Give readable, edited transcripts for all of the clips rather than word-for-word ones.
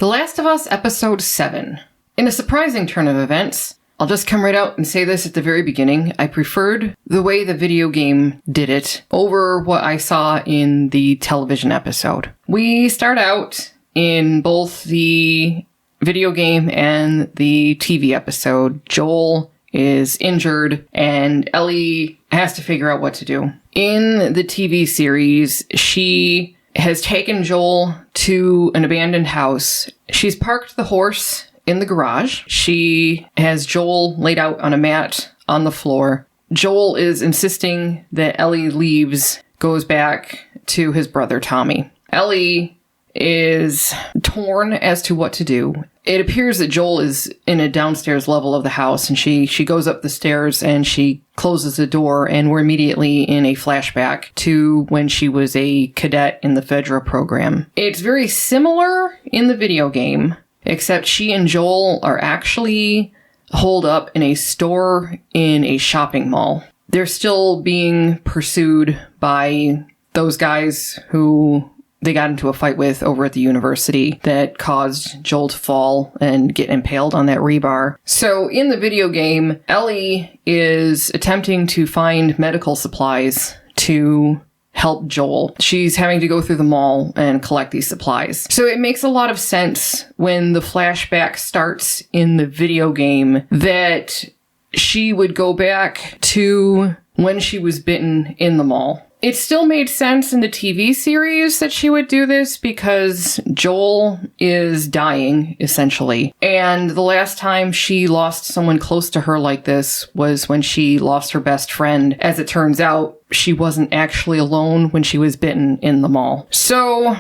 The Last of Us Episode 7. In a surprising turn of events, I'll just come right out and say this at the very beginning, I preferred the way the video game did it over what I saw in the television episode. We start out in both the video game and the TV episode. Joel is injured and Ellie has to figure out what to do. In the TV series, she has taken Joel to an abandoned house. She's parked the horse in the garage. She has Joel laid out on a mat on the floor. Joel is insisting that Ellie leaves, goes back to his brother Tommy. Ellie is torn as to what to do. It appears that Joel is in a downstairs level of the house, and she goes up the stairs and she closes the door, and we're immediately in a flashback to when she was a cadet in the Fedra program. It's very similar in the video game, except she and Joel are actually holed up in a store in a shopping mall. They're still being pursued by those guys who they got into a fight with over at the university that caused Joel to fall and get impaled on that rebar. So in the video game, Ellie is attempting to find medical supplies to help Joel. She's having to go through the mall and collect these supplies. So it makes a lot of sense when the flashback starts in the video game that she would go back to when she was bitten in the mall. It still made sense in the TV series that she would do this because Joel is dying, essentially. And the last time she lost someone close to her like this was when she lost her best friend. As it turns out, she wasn't actually alone when she was bitten in the mall. So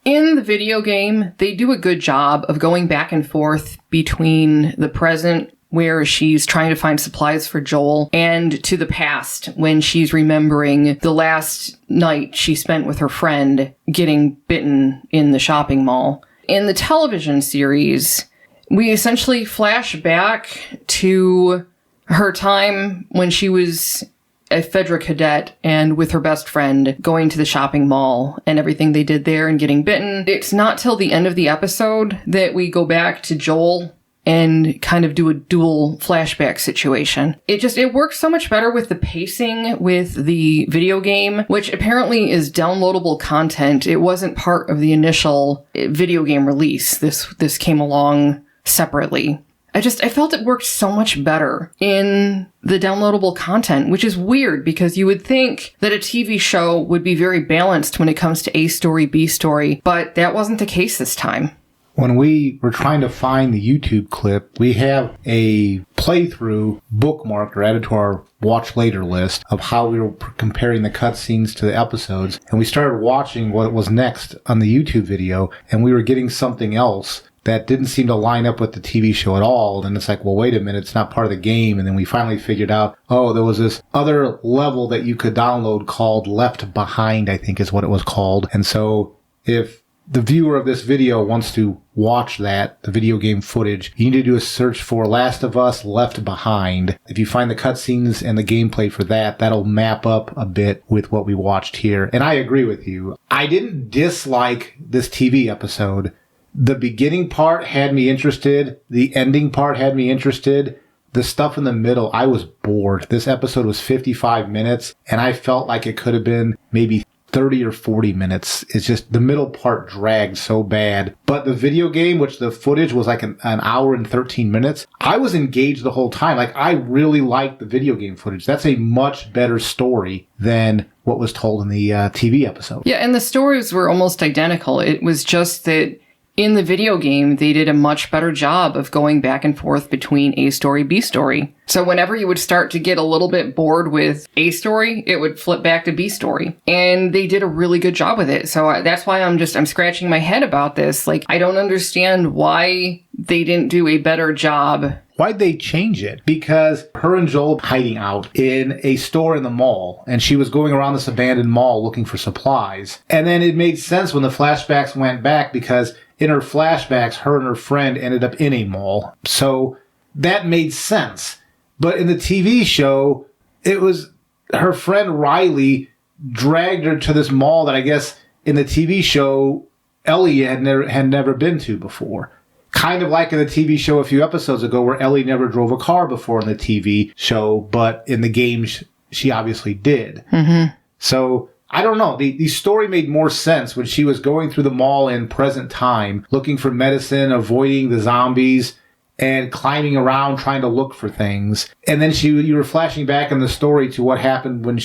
in the video game, they do a good job of going back and forth between the present, where she's trying to find supplies for Joel, and to the past when she's remembering the last night she spent with her friend getting bitten in the shopping mall. In the television series, we essentially flash back to her time when she was a Fedra cadet and with her best friend going to the shopping mall and everything they did there and getting bitten. It's not till the end of the episode that we go back to Joel and kind of do a dual flashback situation. It works so much better with the pacing with the video game, which apparently is downloadable content. It wasn't part of the initial video game release. This came along separately. I felt it worked so much better in the downloadable content, which is weird because you would think that a TV show would be very balanced when it comes to A story, B story, but that wasn't the case this time. When we were trying to find the YouTube clip, we have a playthrough bookmarked or added to our watch later list of how we were comparing the cutscenes to the episodes. And we started watching what was next on the YouTube video, and we were getting something else that didn't seem to line up with the TV show at all. And it's like, well, wait a minute, it's not part of the game. And then we finally figured out, oh, there was this other level that you could download called Left Behind, I think is what it was called. And so if the viewer of this video wants to watch that, the video game footage, you need to do a search for Last of Us Left Behind. If you find the cutscenes and the gameplay for that, that'll map up a bit with what we watched here. And I agree with you. I didn't dislike this TV episode. The beginning part had me interested. The ending part had me interested. The stuff in the middle, I was bored. This episode was 55 minutes, and I felt like it could have been maybe 30 or 40 minutes. It's just the middle part dragged so bad. But the video game, which the footage was like an hour and 13 minutes, I was engaged the whole time. Like, I really liked the video game footage. That's a much better story than what was told in the TV episode. Yeah, and the stories were almost identical. It was just that in the video game, they did a much better job of going back and forth between A story, B story. So whenever you would start to get a little bit bored with A story, it would flip back to B story. And they did a really good job with it. So that's why I'm scratching my head about this. Like, I don't understand why they didn't do a better job. Why'd they change it? Because her and Joel hiding out in a store in the mall, and she was going around this abandoned mall looking for supplies. And then it made sense when the flashbacks went back because in her flashbacks, her and her friend ended up in a mall. So that made sense. But in the TV show, it was her friend Riley dragged her to this mall that I guess in the TV show Ellie had never been to before. Kind of like in the TV show a few episodes ago where Ellie never drove a car before in the TV show, but in the game she obviously did. Mm-hmm. So, I don't know. The story made more sense when she was going through the mall in present time, looking for medicine, avoiding the zombies, and climbing around trying to look for things. And then you were flashing back in the story to what happened when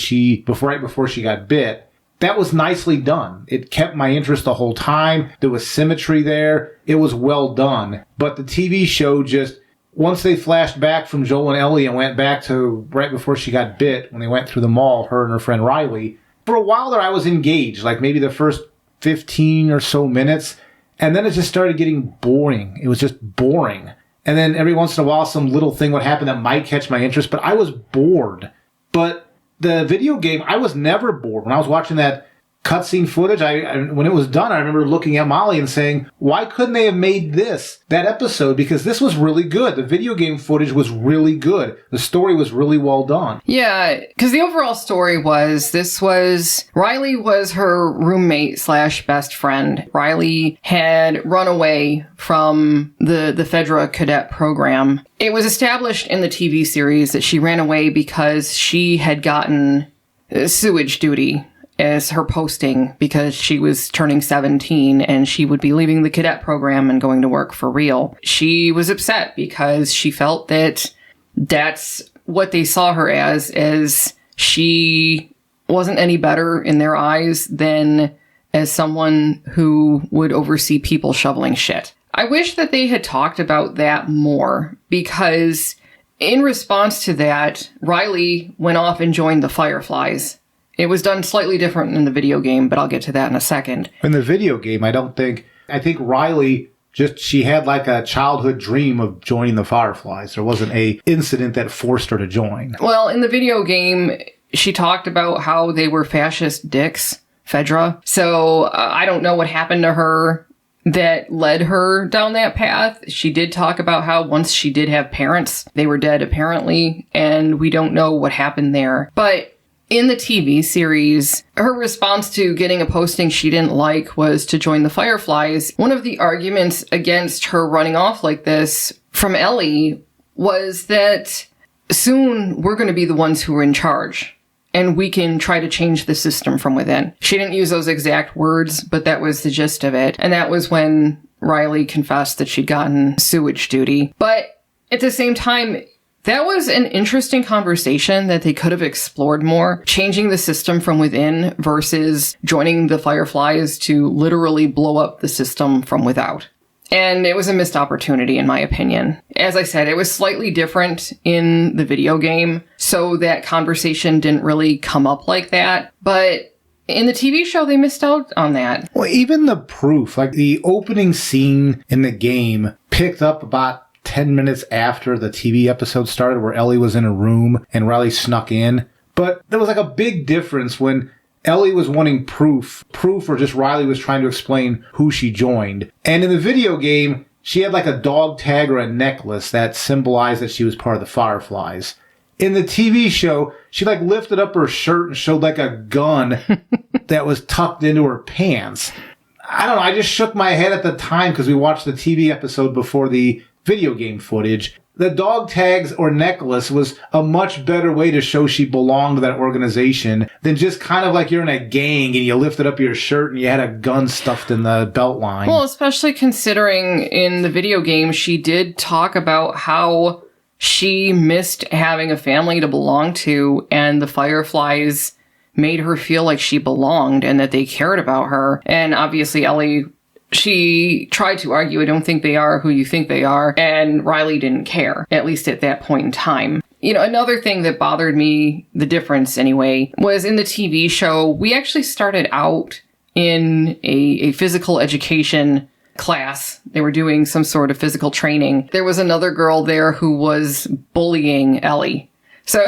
right before she got bit. That was nicely done. It kept my interest the whole time. There was symmetry there. It was well done. But the TV show just, once they flashed back from Joel and Ellie and went back to right before she got bit, when they went through the mall, her and her friend Riley, for a while there I was engaged, like maybe the first 15 or so minutes. And then it just started getting boring. It was just boring. And then every once in a while some little thing would happen that might catch my interest, but I was bored. But the video game, I was never bored. When I was watching that cutscene footage, when it was done, I remember looking at Molly and saying, why couldn't they have made that episode? Because this was really good. The video game footage was really good. The story was really well done. Yeah, because the overall story was, Riley was her roommate / best friend. Riley had run away from the Fedra cadet program. It was established in the TV series that she ran away because she had gotten sewage duty as her posting because she was turning 17 and she would be leaving the cadet program and going to work for real. She was upset because she felt that that's what they saw her as she wasn't any better in their eyes than as someone who would oversee people shoveling shit. I wish that they had talked about that more because in response to that, Riley went off and joined the Fireflies. It was done slightly different in the video game, but I'll get to that in a second. In the video game, I think Riley she had like a childhood dream of joining the Fireflies. There wasn't a incident that forced her to join. Well, in the video game, she talked about how they were fascist dicks, Fedra. So I don't know what happened to her that led her down that path. She did talk about how once she did have parents, they were dead apparently, and we don't know what happened there. But in the TV series, her response to getting a posting she didn't like was to join the Fireflies. One of the arguments against her running off like this from Ellie was that soon we're going to be the ones who are in charge, and we can try to change the system from within. She didn't use those exact words, but that was the gist of it. And that was when Riley confessed that she'd gotten sewage duty. But at the same time, that was an interesting conversation that they could have explored more, changing the system from within versus joining the Fireflies to literally blow up the system from without. And it was a missed opportunity, in my opinion. As I said, it was slightly different in the video game, so that conversation didn't really come up like that. But in the TV show, they missed out on that. Well, even the proof, like the opening scene in the game picked up about 10 minutes after the TV episode started where Ellie was in a room and Riley snuck in. But there was like a big difference when Ellie was wanting proof or just Riley was trying to explain who she joined. And in the video game, she had like a dog tag or a necklace that symbolized that she was part of the Fireflies. In the TV show, she like lifted up her shirt and showed like a gun that was tucked into her pants. I don't know, I just shook my head at the time because we watched the TV episode before the video game footage. The dog tags or necklace was a much better way to show she belonged to that organization than just kind of like you're in a gang and you lifted up your shirt and you had a gun stuffed in the belt line. Well, especially considering in the video game, she did talk about how she missed having a family to belong to, and the Fireflies made her feel like she belonged and that they cared about her. And obviously Ellie, she tried to argue, I don't think they are who you think they are, and Riley didn't care, at least at that point in time. You know, another thing that bothered me, the difference anyway, was in the TV show, we actually started out in a physical education class. They were doing some sort of physical training. There was another girl there who was bullying Ellie. So,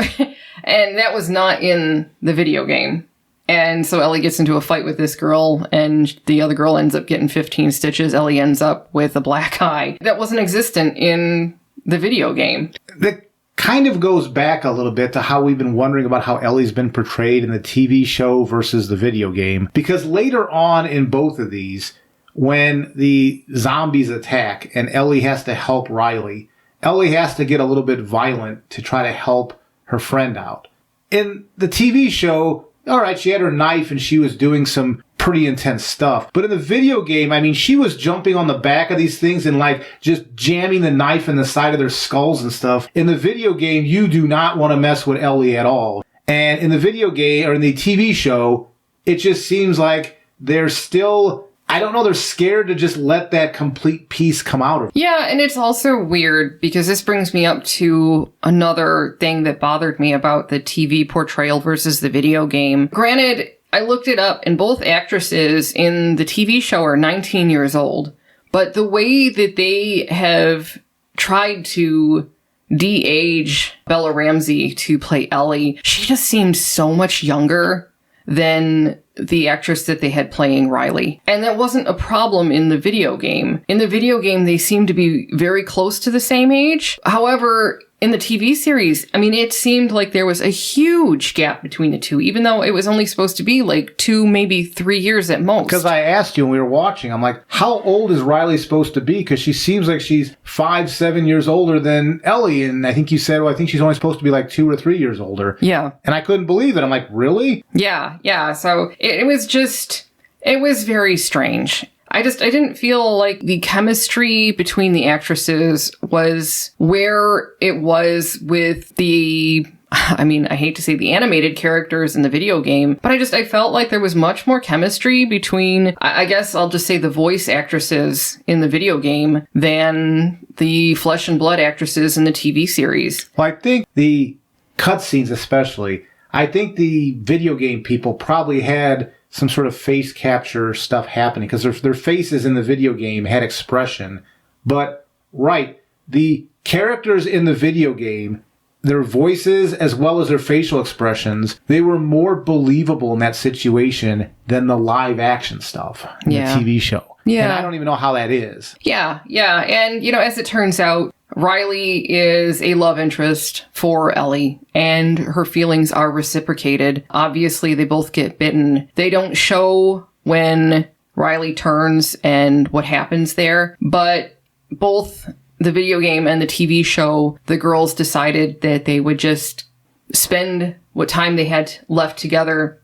and that was not in the video game. And so Ellie gets into a fight with this girl, and the other girl ends up getting 15 stitches. Ellie ends up with a black eye. That wasn't existent in the video game. That kind of goes back a little bit to how we've been wondering about how Ellie's been portrayed in the TV show versus the video game. Because later on in both of these, when the zombies attack and Ellie has to help Riley, Ellie has to get a little bit violent to try to help her friend out. In the TV show, all right, she had her knife and she was doing some pretty intense stuff. But in the video game, I mean, she was jumping on the back of these things and like just jamming the knife in the side of their skulls and stuff. In the video game, you do not want to mess with Ellie at all. And in the video game or in the TV show, it just seems like they're still, I don't know, they're scared to just let that complete piece come out of it. Yeah, and it's also weird because this brings me up to another thing that bothered me about the TV portrayal versus the video game. Granted, I looked it up and both actresses in the TV show are 19 years old, but the way that they have tried to de-age Bella Ramsey to play Ellie, she just seemed so much younger than the actress that they had playing Riley. And that wasn't a problem in the video game. In the video game, they seemed to be very close to the same age. However, in the TV series, I mean, it seemed like there was a huge gap between the two, even though it was only supposed to be like 2, maybe 3 years at most. Because I asked you when we were watching, I'm like, how old is Riley supposed to be? Because she seems like she's 5, 7 years older than Ellie. And I think you said, well, I think she's only supposed to be like 2 or 3 years older. Yeah. And I couldn't believe it. I'm like, really? Yeah. So it was very strange. I didn't feel like the chemistry between the actresses was where it was with the, I mean, I hate to say the animated characters in the video game, but I felt like there was much more chemistry between, I guess I'll just say the voice actresses in the video game than the flesh and blood actresses in the TV series. Well, I think the cutscenes especially, I think the video game people probably had some sort of face capture stuff happening because their faces in the video game had expression. But, right, the characters in the video game, their voices as well as their facial expressions, they were more believable in that situation than the live action stuff in the TV show. Yeah. And I don't even know how that is. Yeah. And, as it turns out, Riley is a love interest for Ellie, and her feelings are reciprocated. Obviously, they both get bitten. They don't show when Riley turns and what happens there, but both the video game and the TV show, the girls decided that they would just spend what time they had left together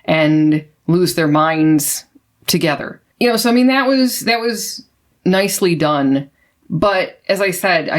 and lose their minds together. So I mean, that was nicely done. But as I said,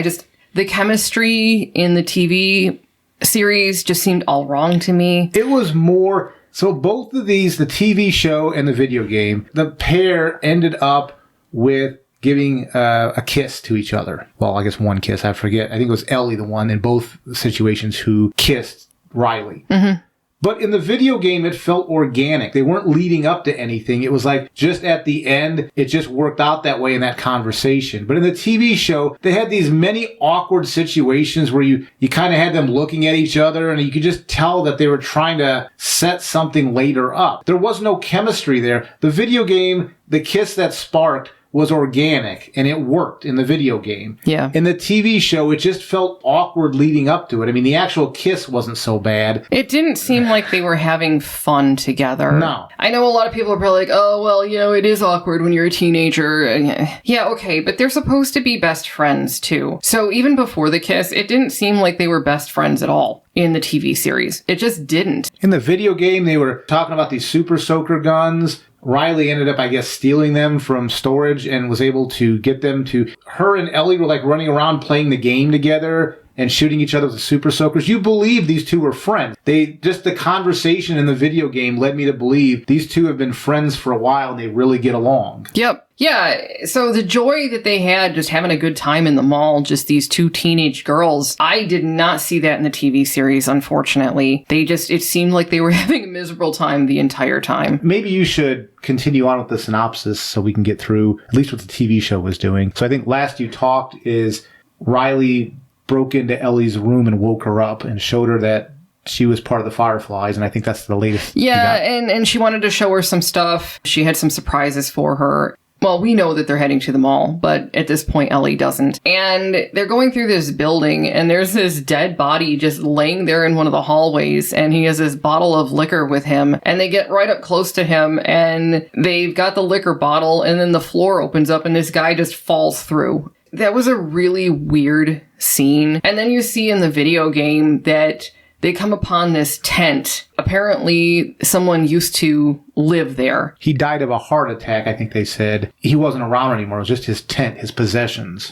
the chemistry in the TV series just seemed all wrong to me. It was more, so both of these, the TV show and the video game, the pair ended up with giving a kiss to each other. Well, I guess one kiss, I forget. I think it was Ellie, the one in both situations who kissed Riley. Mm-hmm. But in the video game, it felt organic. They weren't leading up to anything. It was like just at the end, it just worked out that way in that conversation. But in the TV show, they had these many awkward situations where you kind of had them looking at each other and you could just tell that they were trying to set something later up. There was no chemistry there. The video game, the kiss that sparked was organic, and it worked in the video game. Yeah. In the TV show, it just felt awkward leading up to it. I mean, the actual kiss wasn't so bad. It didn't seem like they were having fun together. No. I know a lot of people are probably like, oh, well, it is awkward when you're a teenager. Yeah, okay, but they're supposed to be best friends, too. So even before the kiss, it didn't seem like they were best friends at all in the TV series. It just didn't. In the video game, they were talking about these super soaker guns. Riley ended up, I guess, stealing them from storage and was able to get them to... Her and Ellie were like running around playing the game together and shooting each other with super soakers. You believe these two were friends. The conversation in the video game led me to believe these two have been friends for a while and they really get along. Yep. Yeah, so the joy that they had just having a good time in the mall, just these two teenage girls, I did not see that in the TV series, unfortunately. It seemed like they were having a miserable time the entire time. Maybe you should continue on with the synopsis so we can get through at least what the TV show was doing. So I think last you talked is Riley broke into Ellie's room and woke her up and showed her that she was part of the Fireflies, and I think that's the latest. Yeah, and she wanted to show her some stuff. She had some surprises for her. Well, we know that they're heading to the mall, but at this point, Ellie doesn't. And they're going through this building, and there's this dead body just laying there in one of the hallways, and he has this bottle of liquor with him, and they get right up close to him, and they've got the liquor bottle, and then the floor opens up, and this guy just falls through. That was a really weird scene. And then you see in the video game that they come upon this tent. Apparently, someone used to live there. He died of a heart attack, I think they said. He wasn't around anymore. It was just his tent, his possessions.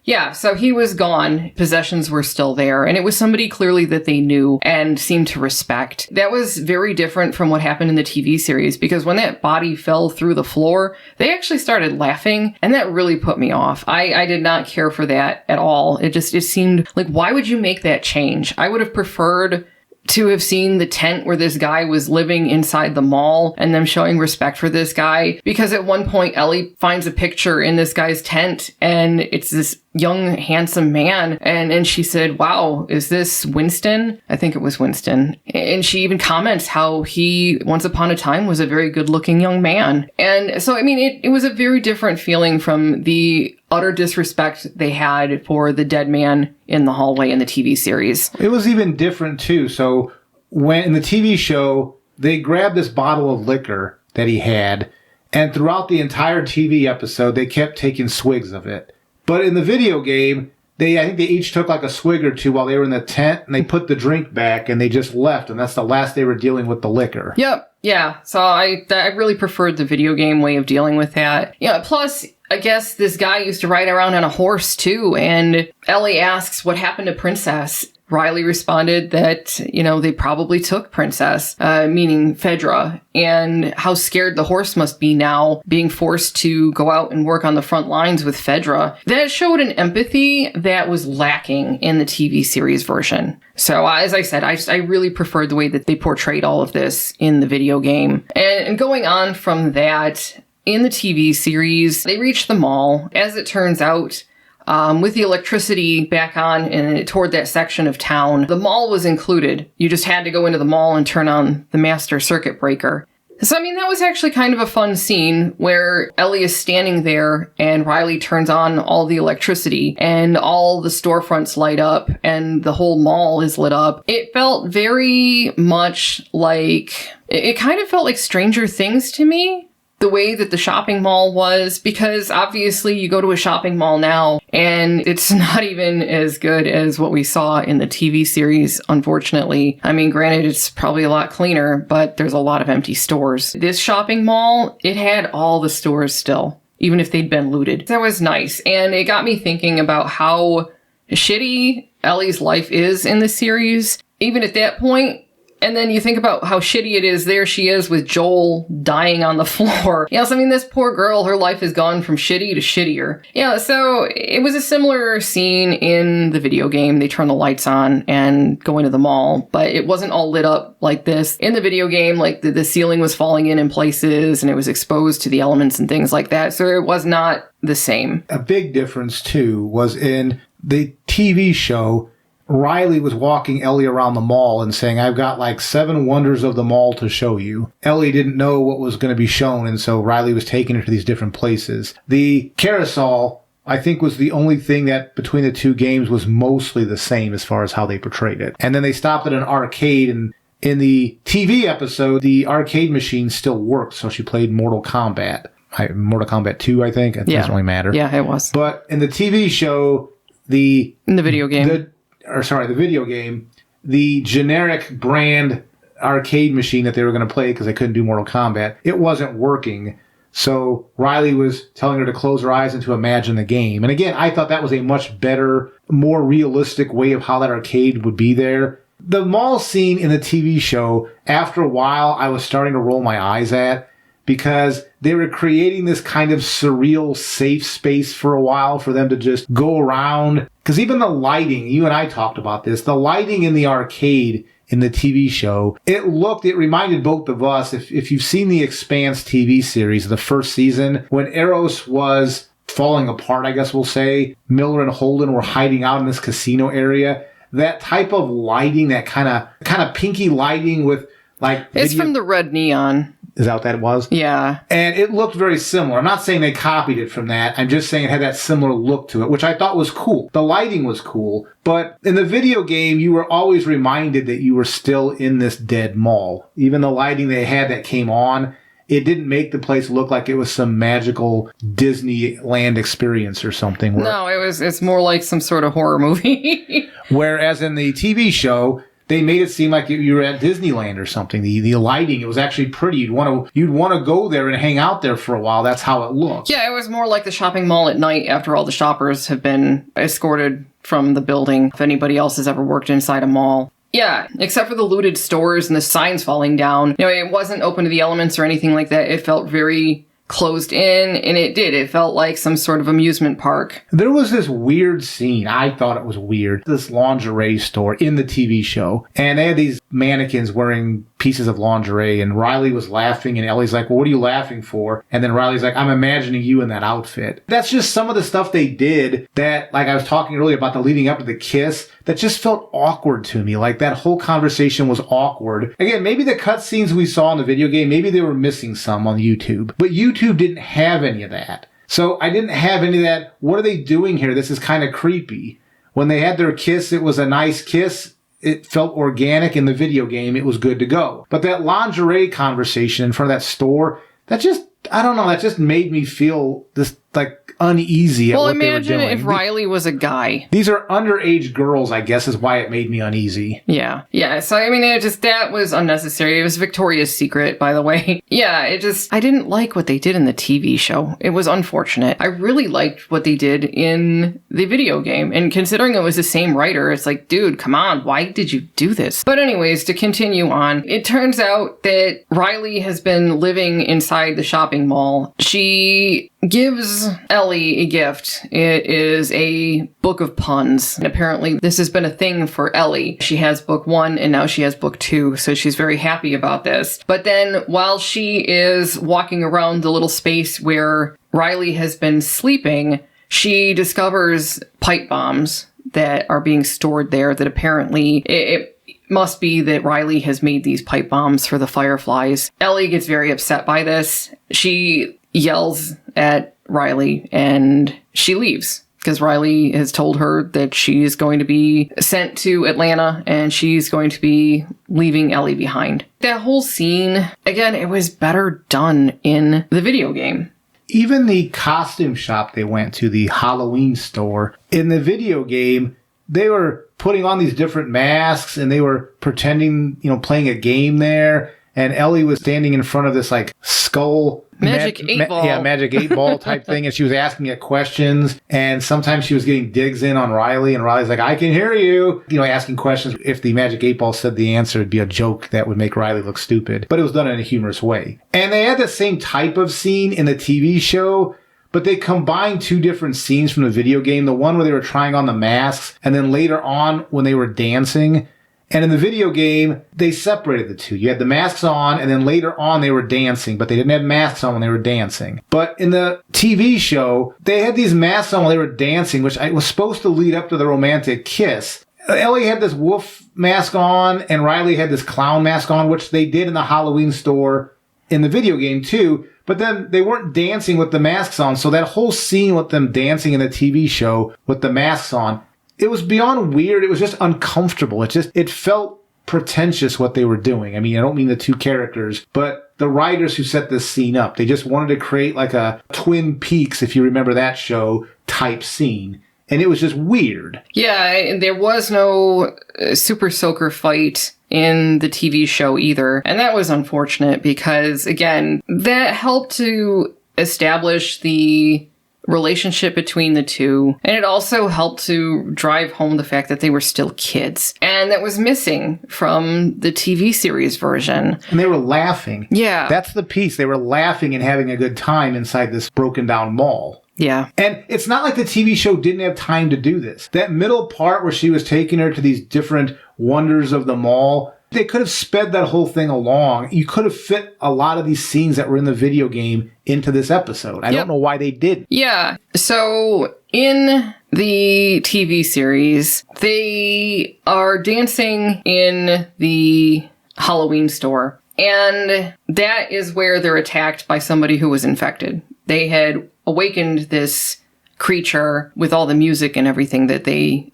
Yeah, so he was gone. Possessions were still there. And it was somebody clearly that they knew and seemed to respect. That was very different from what happened in the TV series, because when that body fell through the floor, they actually started laughing. And that really put me off. I did not care for that at all. It seemed like, why would you make that change? I would have preferred to have seen the tent where this guy was living inside the mall and them showing respect for this guy. Because at one point, Ellie finds a picture in this guy's tent and it's this young, handsome man. And she said, wow, is this Winston? I think it was Winston. And she even comments how he, once upon a time, was a very good looking young man. And so, I mean, it was a very different feeling from the utter disrespect they had for the dead man in the hallway in the TV series. It was even different, too. So when in the TV show, they grabbed this bottle of liquor that he had, and throughout the entire TV episode, they kept taking swigs of it. But in the video game, I think they each took like a swig or two while they were in the tent, and they put the drink back, and they just left, and that's the last they were dealing with the liquor. Yep. Yeah. So I really preferred the video game way of dealing with that. Yeah. Plus, I guess this guy used to ride around on a horse too. And Ellie asks what happened to Princess. Riley responded that, they probably took Princess, meaning Phaedra, and how scared the horse must be now being forced to go out and work on the front lines with Phaedra. That showed an empathy that was lacking in the TV series version. So as I said, I really preferred the way that they portrayed all of this in the video game. And going on from that, in the TV series, they reach the mall. As it turns out, with the electricity back on and toward that section of town, the mall was included. You just had to go into the mall and turn on the master circuit breaker. So, I mean, that was actually kind of a fun scene where Ellie is standing there and Riley turns on all the electricity and all the storefronts light up and the whole mall is lit up. It felt very much like, it kind of felt like Stranger Things to me. The way that the shopping mall was, because obviously you go to a shopping mall now and it's not even as good as what we saw in the TV series, unfortunately. I mean, granted, it's probably a lot cleaner, but there's a lot of empty stores. This shopping mall, it had all the stores still, even if they'd been looted. That was nice. And it got me thinking about how shitty Ellie's life is in the series, even at that point. And then you think about how shitty it is. There she is with Joel dying on the floor. Yes, I mean, this poor girl, her life has gone from shitty to shittier. Yeah, so it was a similar scene in the video game. They turn the lights on and go into the mall, but it wasn't all lit up like this. In the video game, like the ceiling was falling in places and it was exposed to the elements and things like that. So it was not the same. A big difference, too, was in the TV show. Riley was walking Ellie around the mall and saying, I've got like 7 wonders of the mall to show you. Ellie didn't know what was going to be shown, and so Riley was taking her to these different places. The carousel, I think, was the only thing that between the two games was mostly the same as far as how they portrayed it. And then they stopped at an arcade, and in the TV episode, the arcade machine still worked, so she played Mortal Kombat. Mortal Kombat 2, I think. It doesn't really matter. Yeah, it was. But in the TV show, in the video game. The video game, the generic brand arcade machine that they were going to play because they couldn't do Mortal Kombat, it wasn't working. So Riley was telling her to close her eyes and to imagine the game. And again, I thought that was a much better, more realistic way of how that arcade would be there. The mall scene in the TV show, after a while, I was starting to roll my eyes at, because they were creating this kind of surreal safe space for a while for them to just go around. Because even the lighting, you and I talked about this, the lighting in the arcade in the TV show, it reminded both of us, if you've seen the Expanse TV series, the first season, when Eros was falling apart, I guess we'll say, Miller and Holden were hiding out in this casino area. That type of lighting, that kind of pinky lighting with like... It's from the red neon. Is that what that was? Yeah. And it looked very similar. I'm not saying they copied it from that. I'm just saying it had that similar look to it, which I thought was cool. The lighting was cool. But in the video game, you were always reminded that you were still in this dead mall. Even the lighting they had that came on, it didn't make the place look like it was some magical Disneyland experience or something. No, it's more like some sort of horror movie. Whereas in the TV show, they made it seem like you were at Disneyland or something. The lighting, it was actually pretty. You'd want to go there and hang out there for a while. That's how it looked. Yeah, it was more like the shopping mall at night after all the shoppers have been escorted from the building, if anybody else has ever worked inside a mall. Yeah, except for the looted stores and the signs falling down. It wasn't open to the elements or anything like that. It felt very closed in, and it felt like some sort of amusement park. There was this weird scene. I thought it was weird. This lingerie store in the TV show, and they had these mannequins wearing pieces of lingerie, and Riley was laughing, and Ellie's like, well, what are you laughing for? And then Riley's like, I'm imagining you in that outfit. That's just some of the stuff they did that, like I was talking earlier about the leading up to the kiss, that just felt awkward to me. Like, that whole conversation was awkward. Again, maybe the cutscenes we saw in the video game, maybe they were missing some on YouTube. But YouTube didn't have any of that. So I didn't have any of that. What are they doing here? This is kind of creepy. When they had their kiss, it was a nice kiss. It felt organic. In the video game, it was good to go. But that lingerie conversation in front of that store, that just, I don't know, that just made me feel this, like, uneasy at what they were doing. Well, imagine if Riley was a guy. These are underage girls, I guess, is why it made me uneasy. Yeah. So, I mean, that was unnecessary. It was Victoria's Secret, by the way. Yeah, I didn't like what they did in the TV show. It was unfortunate. I really liked what they did in the video game. And considering it was the same writer, it's like, dude, come on, why did you do this? But anyways, to continue on, it turns out that Riley has been living inside the shopping mall. She gives Ellie a gift. It is a book of puns. And apparently this has been a thing for Ellie. She has book 1 and now she has book 2, so she's very happy about this. But then while she is walking around the little space where Riley has been sleeping, she discovers pipe bombs that are being stored there that apparently it must be that Riley has made these pipe bombs for the Fireflies. Ellie gets very upset by this. She yells at Riley and she leaves because Riley has told her that she's going to be sent to Atlanta and she's going to be leaving Ellie behind. That whole scene, again, it was better done in the video game. Even the costume shop they went to, the Halloween store, in the video game, they were putting on these different masks and they were pretending, playing a game there. And Ellie was standing in front of this, like, skull... Magic 8-ball. Yeah, Magic 8-ball type thing. And she was asking it questions. And sometimes she was getting digs in on Riley. And Riley's like, I can hear you. Asking questions. If the Magic 8-ball said the answer, it'd be a joke that would make Riley look stupid. But it was done in a humorous way. And they had the same type of scene in the TV show. But they combined two different scenes from the video game. The one where they were trying on the masks. And then later on when they were dancing... And in the video game, they separated the two. You had the masks on, and then later on they were dancing, but they didn't have masks on when they were dancing. But in the TV show, they had these masks on while they were dancing, which was supposed to lead up to the romantic kiss. Ellie had this wolf mask on, and Riley had this clown mask on, which they did in the Halloween store in the video game too. But then they weren't dancing with the masks on, so that whole scene with them dancing in the TV show with the masks on, it was beyond weird. It was just uncomfortable. It felt pretentious what they were doing. I mean, I don't mean the two characters, but the writers who set this scene up. They just wanted to create like a Twin Peaks, if you remember that show, type scene. And it was just weird. Yeah, there was no Super Soaker fight in the TV show either. And that was unfortunate because, again, that helped to establish the relationship between the two, and it also helped to drive home the fact that they were still kids, and that was missing from the TV series version. And they were laughing. Yeah. That's the piece. They were laughing and having a good time inside this broken down mall. Yeah. And it's not like the TV show didn't have time to do this. That middle part where she was taking her to these different wonders of the mall, they could have sped that whole thing along. You could have fit a lot of these scenes that were in the video game into this episode. I don't know why they didn't. Yeah. So in the TV series, they are dancing in the Halloween store. And that is where they're attacked by somebody who was infected. They had awakened this creature with all the music and everything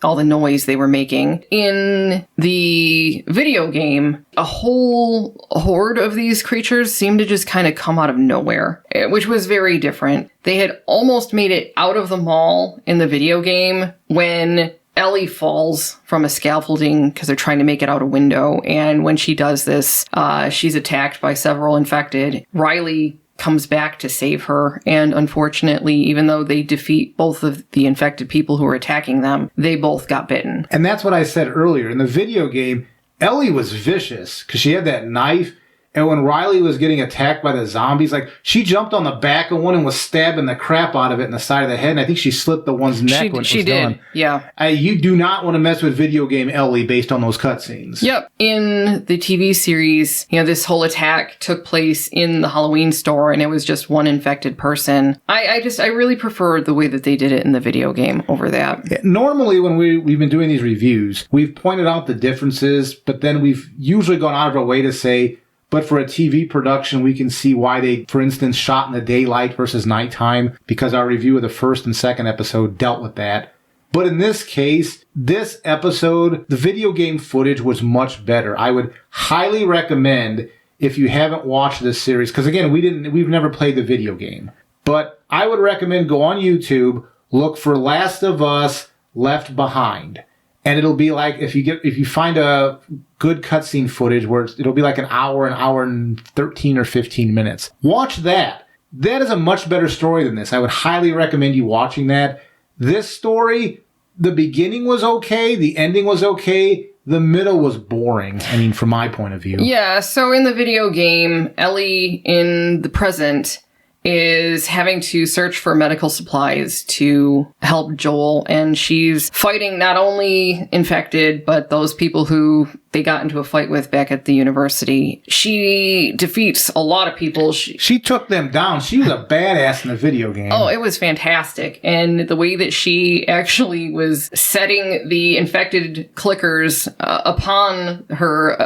all the noise they were making. In the video game, a whole horde of these creatures seemed to just kind of come out of nowhere, which was very different. They had almost made it out of the mall in the video game when Ellie falls from a scaffolding because they're trying to make it out a window. And when she does this, she's attacked by several infected. Riley comes back to save her. And unfortunately, even though they defeat both of the infected people who were attacking them, they both got bitten. And that's what I said earlier. In the video game, Ellie was vicious because she had that knife. And when Riley was getting attacked by the zombies, like, she jumped on the back of one and was stabbing the crap out of it in the side of the head. And I think she slit the one's neck when it was done. Yeah. You do not want to mess with video game Ellie based on those cutscenes. Yep. In the TV series, this whole attack took place in the Halloween store, and it was just one infected person. I really prefer the way that they did it in the video game over that. Yeah, normally, when we've been doing these reviews, we've pointed out the differences, but then we've usually gone out of our way to say, but for a TV production, we can see why they, for instance, shot in the daylight versus nighttime, because our review of the first and second episode dealt with that. But in this case, this episode, the video game footage was much better. I would highly recommend, if you haven't watched this series, because again, we've never played the video game, but I would recommend go on YouTube, look for Last of Us Left Behind. And it'll be like, if you find a good cutscene footage where it'll be like an hour and 13 or 15 minutes. Watch that. That is a much better story than this. I would highly recommend you watching that. This story, the beginning was okay, the ending was okay, the middle was boring. I mean, from my point of view. Yeah, so in the video game, Ellie in the present is having to search for medical supplies to help Joel, and she's fighting not only infected, but those people who they got into a fight with back at the university. She defeats a lot of people. She took them down. She was a badass in the video game. Oh, it was fantastic. And the way that she actually was setting the infected clickers upon her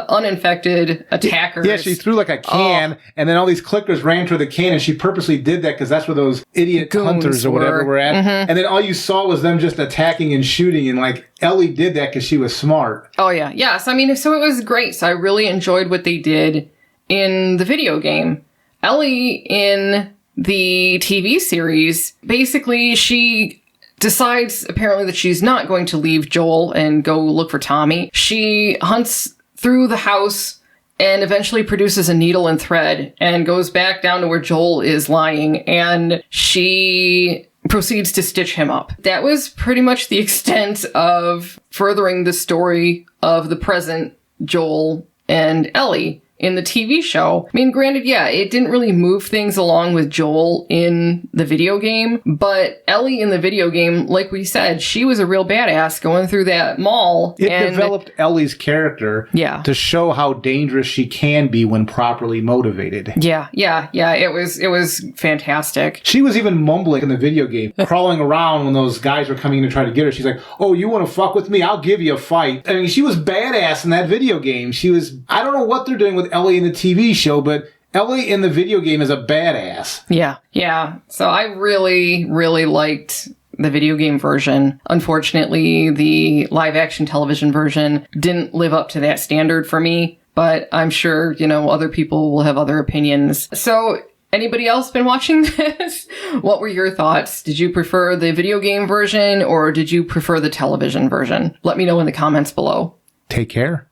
uninfected attackers. Yeah, she threw like a can, and then all these clickers ran to the can, and she purposely did that because that's where those idiot hunters or whatever were at. Mm-hmm. And then all you saw was them just attacking and shooting, and like Ellie did that because she was smart. Oh, yeah. Yes. I mean, so it was great. So I really enjoyed what they did in the video game. Ellie in the TV series, basically, she decides apparently that she's not going to leave Joel and go look for Tommy. She hunts through the house and eventually produces a needle and thread and goes back down to where Joel is lying, and she proceeds to stitch him up. That was pretty much the extent of furthering the story of the present Joel and Ellie in the TV show. I mean, granted, yeah, it didn't really move things along with Joel in the video game, but Ellie in the video game, like we said, she was a real badass going through that mall. It developed Ellie's character to show how dangerous she can be when properly motivated. Yeah, it was fantastic. She was even mumbling in the video game, crawling around when those guys were coming in to try to get her. She's like, oh, you want to fuck with me? I'll give you a fight. I mean, she was badass in that video game. I don't know what they're doing with Ellie in the TV show, but Ellie in the video game is a badass. Yeah. So I really, really liked the video game version. Unfortunately, the live-action television version didn't live up to that standard for me, but I'm sure, other people will have other opinions. So, anybody else been watching this? What were your thoughts? Did you prefer the video game version, or did you prefer the television version? Let me know in the comments below. Take care.